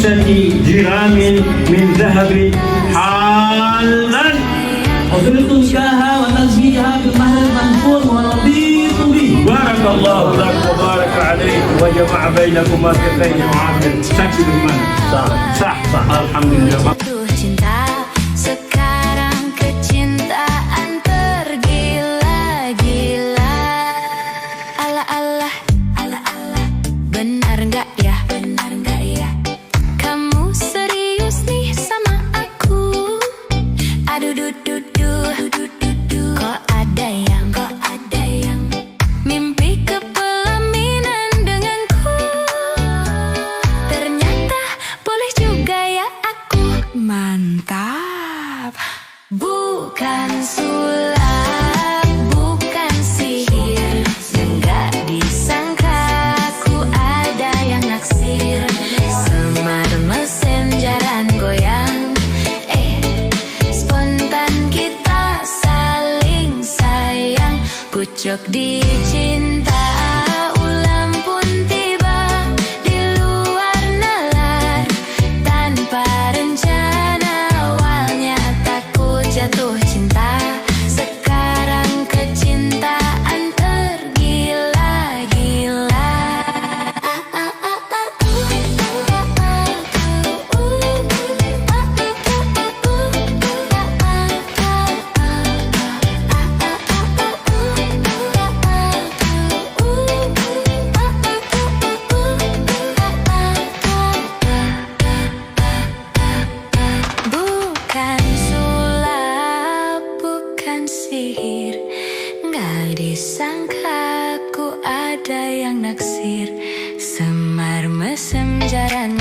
5 جرام من ذهب حالا. وصرت نكاها وتزويجها بالمهر المنفور ورضيت به. بارك الله لك وبارك عليك وجمع بينكما في خير وعافية. Sakit iman. Sah. Alhamdulillah. Jatuh cinta, sekarang kecintaan tergila-gila. Allah, benar nggak ya? Kamu serius nih sama aku? Aduh, kok ada yang mimpi kepelaminan denganku. Ternyata boleh juga ya aku. Mantap. Bukan sulap, bukan sihir. Enggak disangka aku ada yang naksir. Semar mesin jalan goyang. Spontan kita saling sayang. Pucuk di cinta, ulam pun tiba di luar nalar. Tanpa rencana, awalnya takut jatuh cinta. Sekarang kecintaan tergila-gila. Bukan sulap, bukan sihir. Nggak disangka aku ada yang naksir. Semar mesem jaran